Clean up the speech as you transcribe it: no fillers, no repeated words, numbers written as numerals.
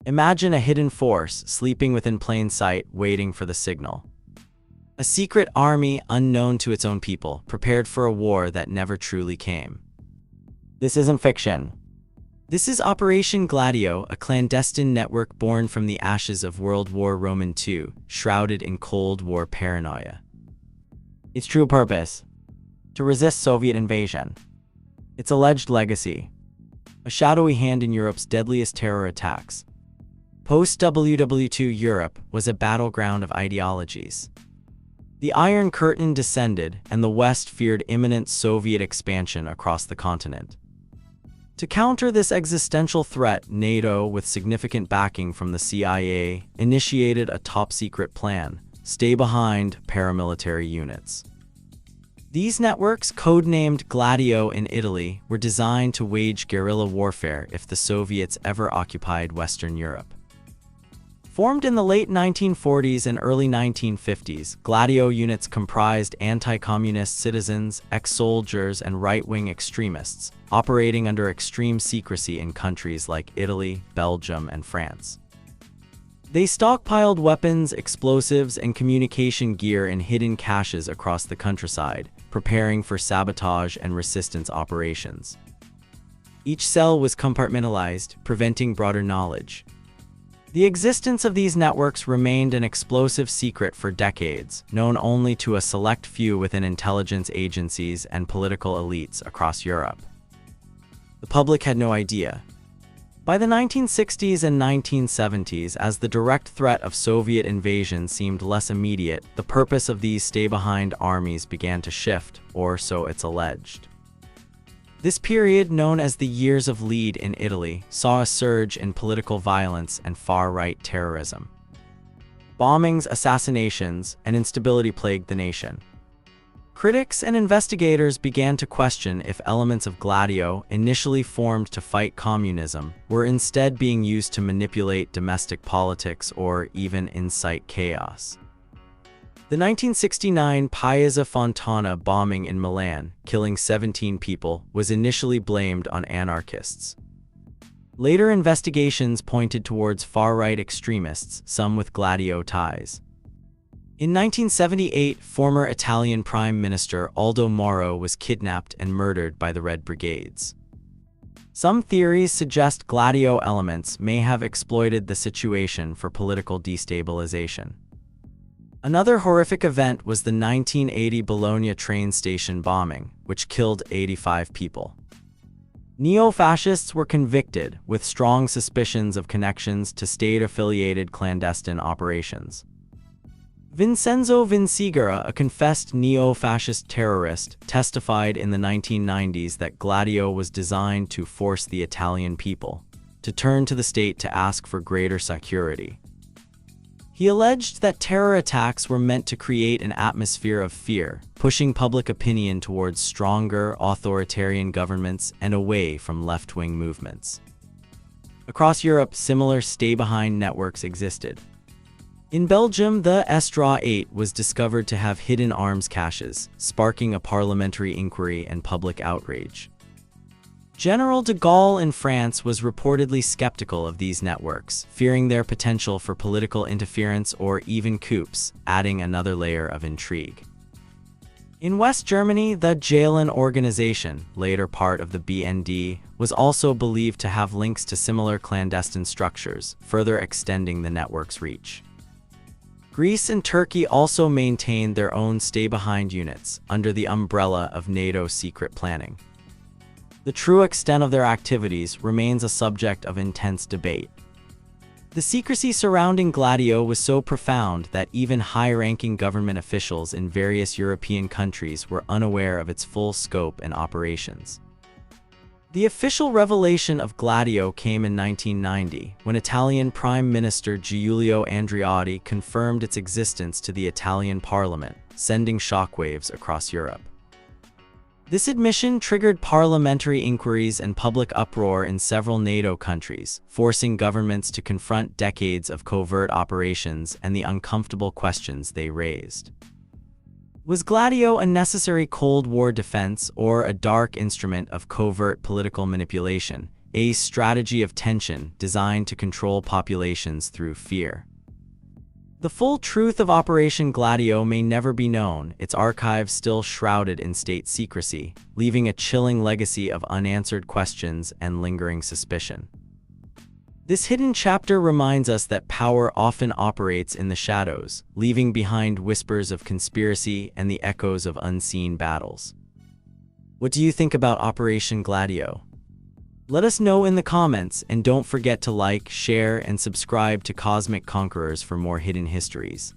Imagine a hidden force sleeping within plain sight, waiting for the signal. A secret army unknown to its own people, prepared for a war that never truly came. This isn't fiction. This is Operation Gladio, a clandestine network born from the ashes of World War II, shrouded in Cold War paranoia. Its true purpose: to resist Soviet invasion. Its alleged legacy: a shadowy hand in Europe's deadliest terror attacks. Post-WW2 Europe was a battleground of ideologies. The Iron Curtain descended, and the West feared imminent Soviet expansion across the continent. To counter this existential threat, NATO, with significant backing from the CIA, initiated a top-secret plan: stay behind paramilitary units. These networks, codenamed Gladio in Italy, were designed to wage guerrilla warfare if the Soviets ever occupied Western Europe. Formed in the late 1940s and early 1950s, Gladio units comprised anti-communist citizens, ex-soldiers, and right-wing extremists, operating under extreme secrecy in countries like Italy, Belgium, and France. They stockpiled weapons, explosives, and communication gear in hidden caches across the countryside, preparing for sabotage and resistance operations. Each cell was compartmentalized, preventing broader knowledge. The existence of these networks remained an explosive secret for decades, known only to a select few within intelligence agencies and political elites across Europe. The public had no idea. By the 1960s and 1970s, as the direct threat of Soviet invasion seemed less immediate, the purpose of these stay-behind armies began to shift, or so it's alleged. This period, known as the Years of Lead in Italy, saw a surge in political violence and far-right terrorism. Bombings, assassinations, and instability plagued the nation. Critics and investigators began to question if elements of Gladio, initially formed to fight communism, were instead being used to manipulate domestic politics or even incite chaos. The 1969 Piazza Fontana bombing in Milan, killing 17 people, was initially blamed on anarchists. Later investigations pointed towards far-right extremists, some with Gladio ties. In 1978, former Italian Prime Minister Aldo Moro was kidnapped and murdered by the Red Brigades. Some theories suggest Gladio elements may have exploited the situation for political destabilization. Another horrific event was the 1980 Bologna train station bombing, which killed 85 people. Neofascists were convicted, with strong suspicions of connections to state-affiliated clandestine operations. Vincenzo Vinciguerra, a confessed neo-fascist terrorist, testified in the 1990s that Gladio was designed to force the Italian people to turn to the state to ask for greater security. He alleged that terror attacks were meant to create an atmosphere of fear, pushing public opinion towards stronger, authoritarian governments and away from left-wing movements. Across Europe, similar stay-behind networks existed. In Belgium, the Straw 8 was discovered to have hidden arms caches, sparking a parliamentary inquiry and public outrage. General de Gaulle in France was reportedly skeptical of these networks, fearing their potential for political interference or even coups, adding another layer of intrigue. In West Germany, the Jalen organization, later part of the BND, was also believed to have links to similar clandestine structures, further extending the network's reach. Greece and Turkey also maintained their own stay-behind units, under the umbrella of NATO secret planning. The true extent of their activities remains a subject of intense debate. The secrecy surrounding Gladio was so profound that even high-ranking government officials in various European countries were unaware of its full scope and operations. The official revelation of Gladio came in 1990, when Italian Prime Minister Giulio Andreotti confirmed its existence to the Italian parliament, sending shockwaves across Europe. This admission triggered parliamentary inquiries and public uproar in several NATO countries, forcing governments to confront decades of covert operations and the uncomfortable questions they raised. Was Gladio a necessary Cold War defense or a dark instrument of covert political manipulation? a strategy of tension designed to control populations through fear. The full truth of Operation Gladio may never be known, its archives still shrouded in state secrecy, leaving a chilling legacy of unanswered questions and lingering suspicion. This hidden chapter reminds us that power often operates in the shadows, leaving behind whispers of conspiracy and the echoes of unseen battles. What do you think about Operation Gladio? Let us know in the comments, and don't forget to like, share, and subscribe to Cosmic Conquerors for more hidden histories.